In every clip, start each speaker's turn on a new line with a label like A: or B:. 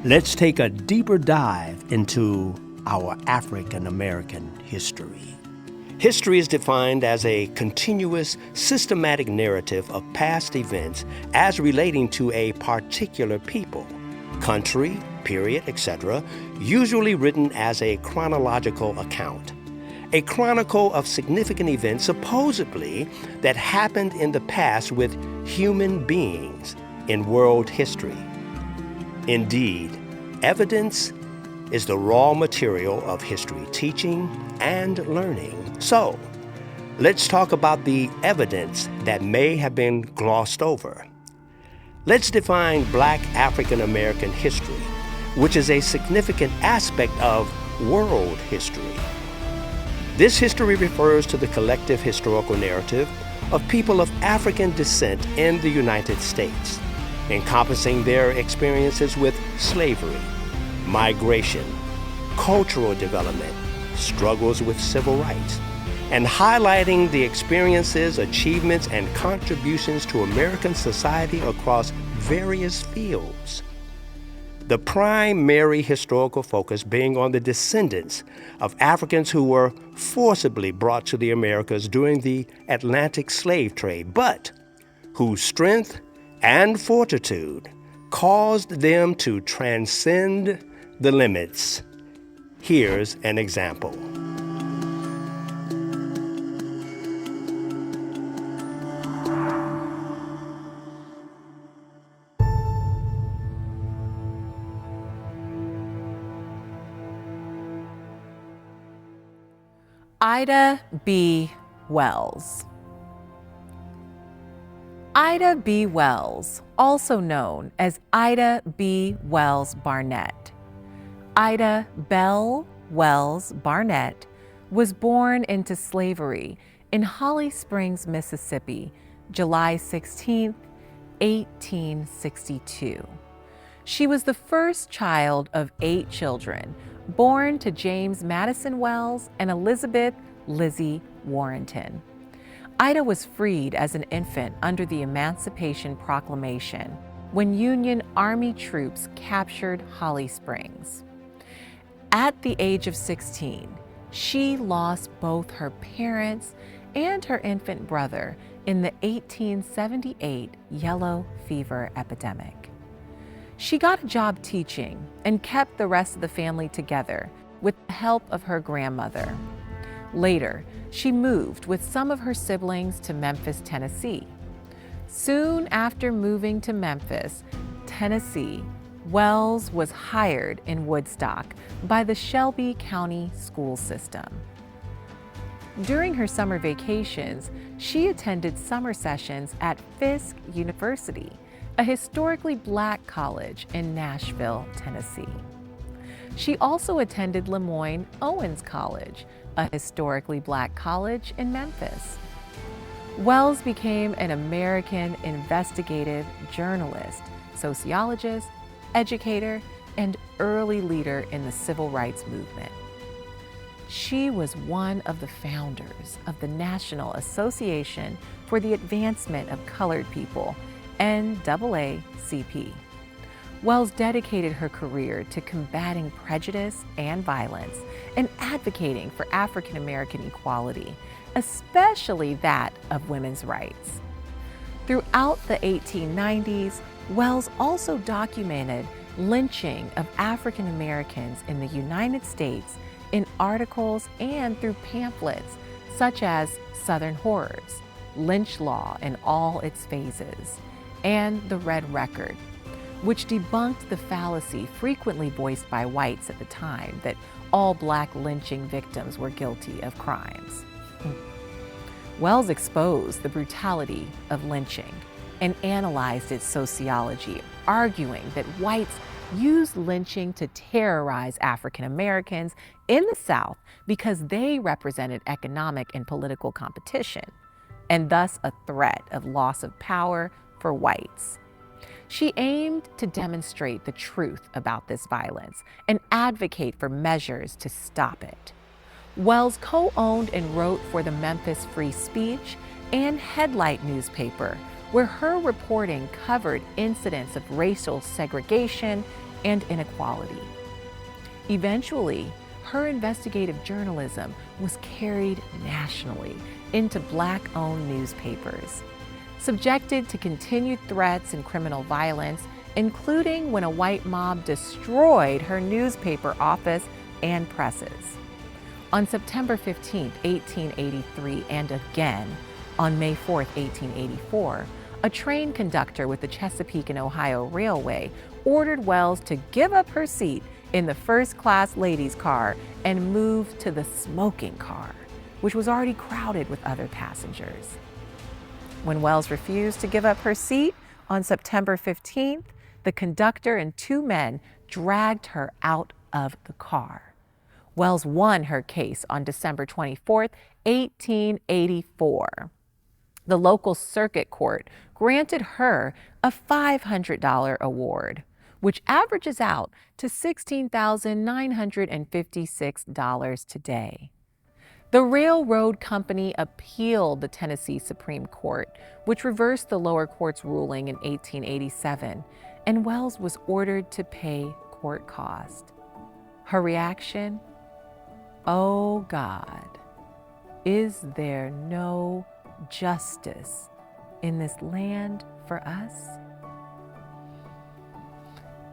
A: Let's take a deeper dive into our African American history. History is defined as a continuous, systematic narrative of past events as relating to a particular people, country, period, etc., usually written as a chronological account. A chronicle of significant events supposedly that happened in the past with human beings in world history. Indeed, evidence is the raw material of history teaching and learning. So, let's talk about the evidence that may have been glossed over. Let's define Black African American history, which is a significant aspect of world history. This history refers to the collective historical narrative of people of African descent in the United States, encompassing their experiences with slavery, migration, cultural development, struggles with civil rights, and highlighting the experiences, achievements, and contributions to American society across various fields. The primary historical focus being on the descendants of Africans who were forcibly brought to the Americas during the Atlantic slave trade, but whose strength and fortitude caused them to transcend the limits. Here's an example.
B: Ida B. Wells. Ida B. Wells, also known as Ida B. Wells Barnett. Ida Bell Wells Barnett was born into slavery in Holly Springs, Mississippi, July 16, 1862. She was the first child of 8 children born to James Madison Wells and Elizabeth Lizzie Warrenton. Ida was freed as an infant under the Emancipation Proclamation when Union Army troops captured Holly Springs. At the age of 16, she lost both her parents and her infant brother in the 1878 yellow fever epidemic. She got a job teaching and kept the rest of the family together with the help of her grandmother. Later, she moved with some of her siblings to Memphis, Tennessee. Soon after moving to Memphis, Tennessee, Wells was hired in Woodstock by the Shelby County School System. During her summer vacations, she attended summer sessions at Fisk University, a historically Black college in Nashville, Tennessee. She also attended Lemoyne Owens College, a historically Black college in Memphis. Wells became an American investigative journalist, sociologist, educator, and early leader in the civil rights movement. She was one of the founders of the National Association for the Advancement of Colored People, NAACP. Wells dedicated her career to combating prejudice and violence and advocating for African American equality, especially that of women's rights. Throughout the 1890s, Wells also documented lynching of African Americans in the United States in articles and through pamphlets such as Southern Horrors, Lynch Law in all its phases, and The Red Record, which debunked the fallacy frequently voiced by whites at the time that all Black lynching victims were guilty of crimes. Wells exposed the brutality of lynching and analyzed its sociology, arguing that whites used lynching to terrorize African Americans in the South because they represented economic and political competition, and thus a threat of loss of power for whites. She aimed to demonstrate the truth about this violence and advocate for measures to stop it. Wells co-owned and wrote for the Memphis Free Speech and Headlight newspaper, where her reporting covered incidents of racial segregation and inequality. Eventually, her investigative journalism was carried nationally into Black-owned newspapers, subjected to continued threats and criminal violence, including when a white mob destroyed her newspaper office and presses. On September 15, 1883, and again on May 4, 1884, a train conductor with the Chesapeake and Ohio Railway ordered Wells to give up her seat in the first-class ladies' car and move to the smoking car, which was already crowded with other passengers. When Wells refused to give up her seat on September 15th, the conductor and two men dragged her out of the car. Wells won her case on December 24th, 1884. The local circuit court granted her a $500 award, which averages out to $16,956 today. The railroad company appealed the Tennessee Supreme Court, which reversed the lower court's ruling in 1887, and Wells was ordered to pay court costs. Her reaction? "Oh God, is there no justice in this land for us?"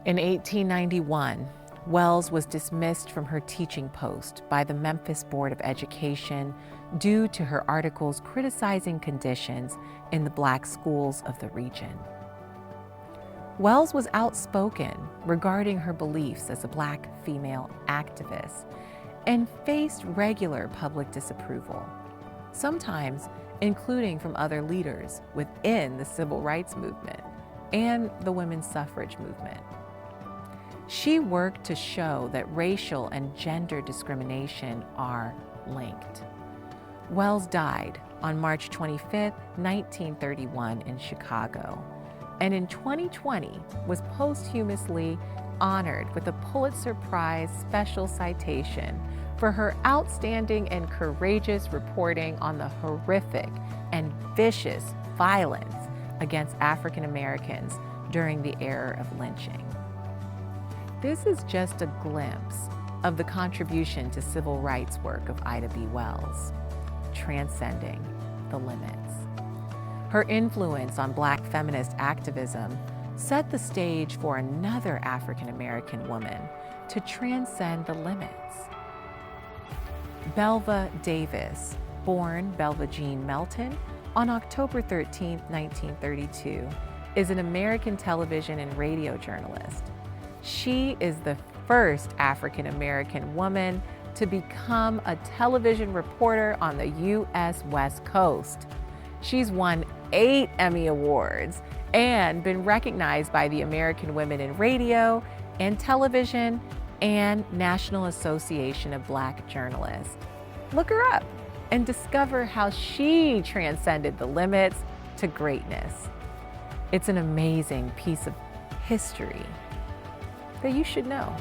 B: In 1891, Wells was dismissed from her teaching post by the Memphis Board of Education due to her articles criticizing conditions in the Black schools of the region. Wells was outspoken regarding her beliefs as a Black female activist and faced regular public disapproval, sometimes including from other leaders within the civil rights movement and the women's suffrage movement. She worked to show that racial and gender discrimination are linked. Wells died on March 25, 1931 in Chicago, and in 2020 was posthumously honored with a Pulitzer Prize special citation for her outstanding and courageous reporting on the horrific and vicious violence against African Americans during the era of lynching. This is just a glimpse of the contribution to civil rights work of Ida B. Wells, transcending the limits. Her influence on Black feminist activism set the stage for another African American woman to transcend the limits. Belva Davis, born Belva Jean Melton on October 13, 1932, is an American television and radio journalist. She is the first African American woman to become a television reporter on the U.S. West Coast. She's won 8 Emmy Awards and been recognized by the American Women in Radio and Television and National Association of Black Journalists. Look her up and discover how she transcended the limits to greatness. It's an amazing piece of history that you should know.